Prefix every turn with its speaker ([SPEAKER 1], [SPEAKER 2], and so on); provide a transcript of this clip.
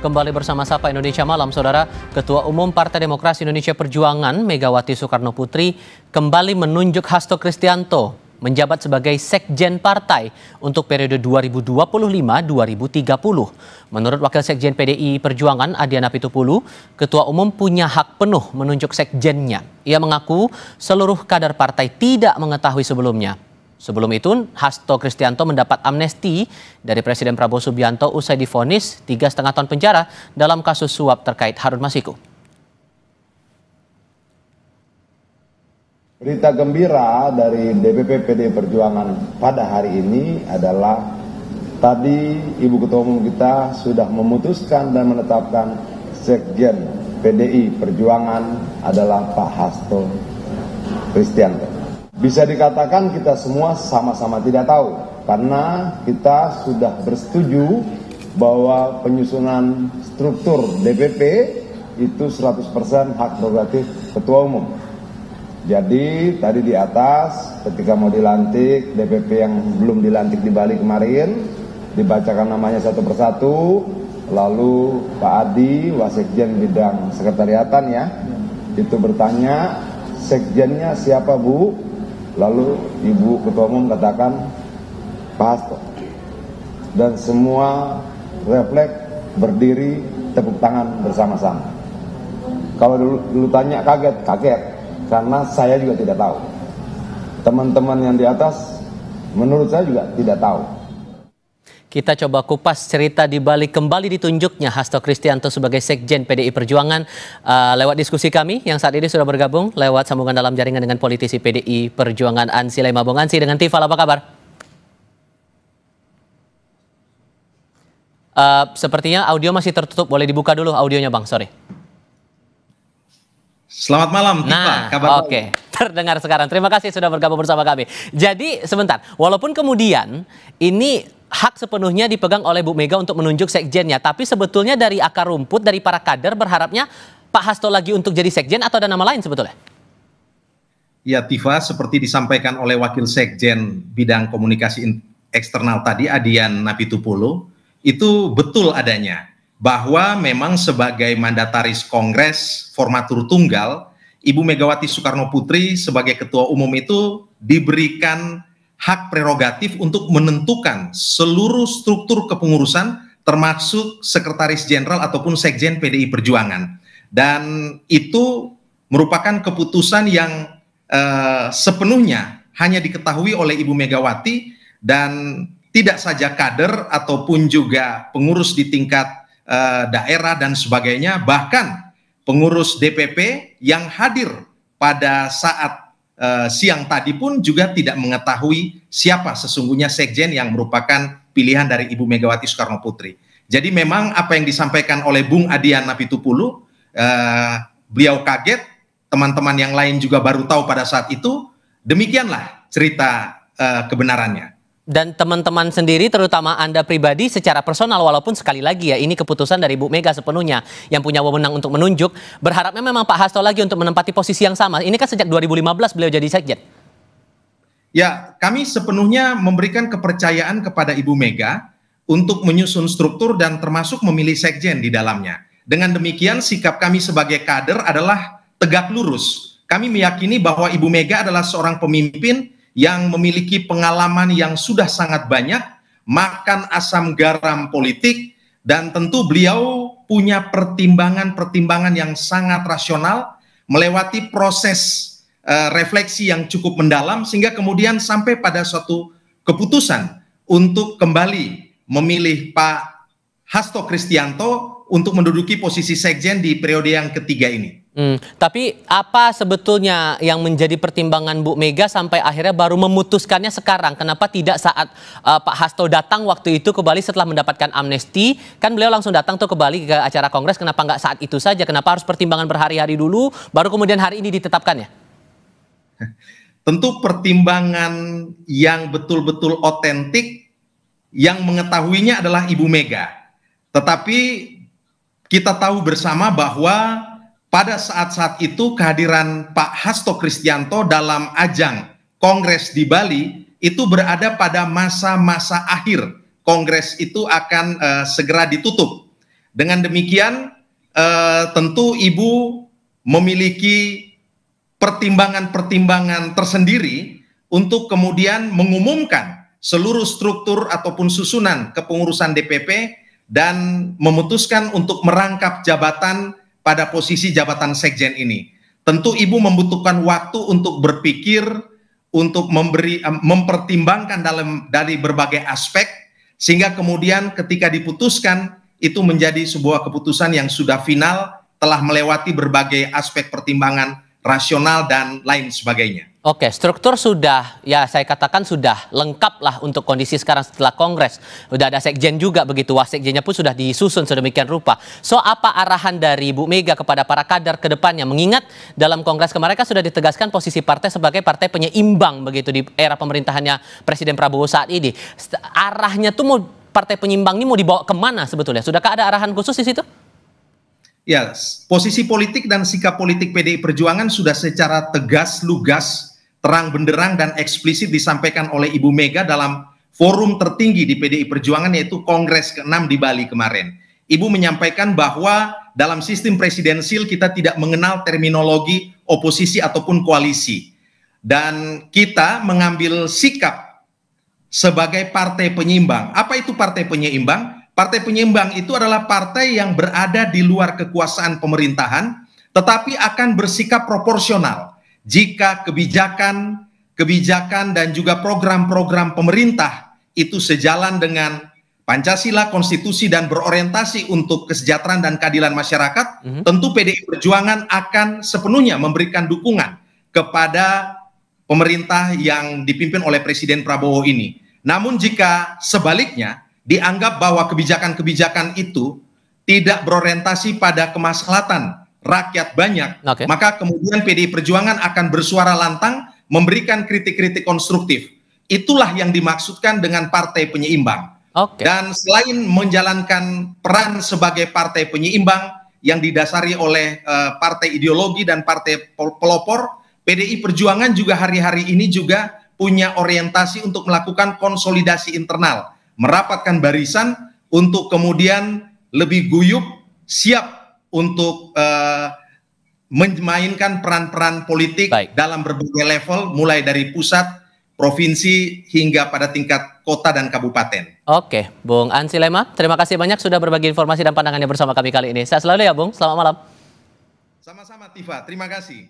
[SPEAKER 1] Kembali bersama Sapa Indonesia Malam, Saudara. Ketua Umum Partai Demokrasi Indonesia Perjuangan, Megawati Soekarnoputri, kembali menunjuk Hasto Kristianto menjabat sebagai Sekjen Partai untuk periode 2025-2030. Menurut Wakil Sekjen PDI Perjuangan, Adiana Pitupulu, Ketua Umum punya hak penuh menunjuk sekjennya. Ia mengaku seluruh kader partai tidak mengetahui sebelumnya. Sebelum itu, Hasto Kristianto mendapat amnesti dari Presiden Prabowo Subianto usai divonis 3,5 tahun penjara dalam kasus suap terkait Harun Masiku.
[SPEAKER 2] Berita gembira dari DPP PDI Perjuangan pada hari ini adalah tadi Ibu Ketua Umum kita sudah memutuskan dan menetapkan Sekjen PDI Perjuangan adalah Pak Hasto Kristianto. Bisa dikatakan kita semua sama-sama tidak tahu, karena kita sudah bersetuju bahwa penyusunan struktur DPP itu 100% hak prerogatif Ketua Umum. Jadi tadi di atas ketika mau dilantik, DPP yang belum dilantik di Bali kemarin, dibacakan namanya satu persatu, lalu Pak Adi, Wasekjen bidang sekretariatan ya, itu bertanya, sekjennya siapa Bu? Lalu Ibu Ketua Umum katakan Pak Hasto. Dan semua refleks berdiri tepuk tangan bersama-sama. Kalau dulu tanya kaget karena saya juga tidak tahu. Teman-teman yang di atas menurut saya juga tidak tahu.
[SPEAKER 1] Kita coba kupas cerita di balik kembali ditunjuknya Hasto Kristianto sebagai Sekjen PDI Perjuangan lewat diskusi kami yang saat ini sudah bergabung lewat sambungan dalam jaringan dengan politisi PDI Perjuangan Ansy Lema. Bung Ansy, dengan Tifal, apa kabar? Sepertinya audio masih tertutup, boleh dibuka dulu audionya Bang, sorry.
[SPEAKER 3] Selamat malam, Tifa.
[SPEAKER 1] Kabar oke. Terdengar sekarang. Terima kasih sudah bergabung bersama kami. Jadi sebentar, walaupun kemudian ini hak sepenuhnya dipegang oleh Bu Mega untuk menunjuk sekjennya, tapi sebetulnya dari akar rumput, dari para kader berharapnya Pak Hasto lagi untuk jadi sekjen atau ada nama lain sebetulnya?
[SPEAKER 3] Ya, Tifa, seperti disampaikan oleh Wakil Sekjen Bidang Komunikasi Eksternal tadi, Adiana Pitupulu, itu betul adanya. Bahwa memang sebagai mandataris Kongres formatur tunggal, Ibu Megawati Soekarnoputri sebagai Ketua Umum itu diberikan hak prerogatif untuk menentukan seluruh struktur kepengurusan termasuk Sekretaris Jenderal ataupun Sekjen PDI Perjuangan. Dan itu merupakan keputusan yang sepenuhnya hanya diketahui oleh Ibu Megawati dan tidak saja kader ataupun juga pengurus di tingkat daerah dan sebagainya, bahkan pengurus DPP yang hadir pada saat siang tadi pun juga tidak mengetahui siapa sesungguhnya sekjen yang merupakan pilihan dari Ibu Megawati Soekarnoputri. Jadi memang apa yang disampaikan oleh Bung Adiana Pitupulu, beliau kaget, teman-teman yang lain juga baru tahu pada saat itu. Demikianlah cerita kebenarannya.
[SPEAKER 1] Dan teman-teman sendiri, terutama Anda pribadi secara personal, walaupun sekali lagi ya ini keputusan dari Bu Mega sepenuhnya yang punya wewenang untuk menunjuk, berharapnya memang Pak Hasto lagi untuk menempati posisi yang sama. Ini kan sejak 2015 beliau jadi sekjen.
[SPEAKER 3] Ya, kami sepenuhnya memberikan kepercayaan kepada Ibu Mega untuk menyusun struktur dan termasuk memilih sekjen di dalamnya. Dengan demikian sikap kami sebagai kader adalah tegak lurus. Kami meyakini bahwa Ibu Mega adalah seorang pemimpin yang memiliki pengalaman yang sudah sangat banyak, makan asam garam politik, dan tentu beliau punya pertimbangan-pertimbangan yang sangat rasional, melewati proses refleksi yang cukup mendalam, sehingga kemudian sampai pada suatu keputusan untuk kembali memilih Pak Hasto Kristianto untuk menduduki posisi sekjen di periode yang ketiga ini.
[SPEAKER 1] Tapi apa sebetulnya yang menjadi pertimbangan Bu Mega sampai akhirnya baru memutuskannya sekarang? Kenapa tidak saat Pak Hasto datang waktu itu ke Bali setelah mendapatkan amnesti? Kan beliau langsung datang tuh ke Bali ke acara kongres, kenapa nggak saat itu saja? Kenapa harus pertimbangan berhari-hari dulu, baru kemudian hari ini ditetapkannya?
[SPEAKER 3] Tentu pertimbangan yang betul-betul otentik, yang mengetahuinya adalah Ibu Mega. Tetapi kita tahu bersama bahwa pada saat-saat itu kehadiran Pak Hasto Kristianto dalam ajang kongres di Bali itu berada pada masa-masa akhir. Kongres itu akan segera ditutup. Dengan demikian tentu Ibu memiliki pertimbangan-pertimbangan tersendiri untuk kemudian mengumumkan seluruh struktur ataupun susunan kepengurusan DPP dan memutuskan untuk merangkap jabatan pada posisi jabatan sekjen ini. Tentu Ibu membutuhkan waktu untuk berpikir, untuk mempertimbangkan dari berbagai aspek, sehingga kemudian ketika diputuskan itu menjadi sebuah keputusan yang sudah final, telah melewati berbagai aspek pertimbangan rasional dan lain sebagainya.
[SPEAKER 1] Oke, struktur sudah, ya saya katakan sudah lengkap lah untuk kondisi sekarang setelah Kongres. Udah ada sekjen juga begitu, wasekjennya pun sudah disusun sedemikian rupa. So, apa arahan dari Bu Mega kepada para kader ke depannya? Mengingat dalam Kongres kemarin kan sudah ditegaskan posisi partai sebagai partai penyeimbang begitu di era pemerintahannya Presiden Prabowo saat ini. Arahnya tuh mau partai penyeimbang ini mau dibawa kemana sebetulnya? Sudahkah ada arahan khusus di situ?
[SPEAKER 3] Ya, posisi politik dan sikap politik PDI Perjuangan sudah secara tegas, lugas, terang benderang dan eksplisit disampaikan oleh Ibu Mega dalam forum tertinggi di PDI Perjuangan, yaitu Kongres ke-6 di Bali kemarin. Ibu menyampaikan bahwa dalam sistem presidensil kita tidak mengenal terminologi oposisi ataupun koalisi. Dan kita mengambil sikap sebagai partai penyeimbang. Apa itu partai penyeimbang? Partai penyeimbang itu adalah partai yang berada di luar kekuasaan pemerintahan, tetapi akan bersikap proporsional jika kebijakan dan juga program-program pemerintah itu sejalan dengan Pancasila, konstitusi, dan berorientasi untuk kesejahteraan dan keadilan masyarakat. Tentu PDI Perjuangan akan sepenuhnya memberikan dukungan kepada pemerintah yang dipimpin oleh Presiden Prabowo ini. Namun jika sebaliknya dianggap bahwa kebijakan-kebijakan itu tidak berorientasi pada kemaslahatan rakyat banyak, maka kemudian PDI Perjuangan akan bersuara lantang, memberikan kritik-kritik konstruktif. Itulah yang dimaksudkan dengan partai penyeimbang. Dan selain menjalankan peran sebagai partai penyeimbang yang didasari oleh partai ideologi dan partai pelopor, PDI Perjuangan juga hari-hari ini juga punya orientasi untuk melakukan konsolidasi internal, merapatkan barisan untuk kemudian lebih guyup, siap untuk memainkan peran-peran politik dalam berbagai level, mulai dari pusat, provinsi, hingga pada tingkat kota dan kabupaten.
[SPEAKER 1] Oke, Bung Ansy Lema, terima kasih banyak sudah berbagi informasi dan pandangannya bersama kami kali ini. Sehat selalu ya, Bung. Selamat malam.
[SPEAKER 3] Sama-sama, Tifa. Terima kasih.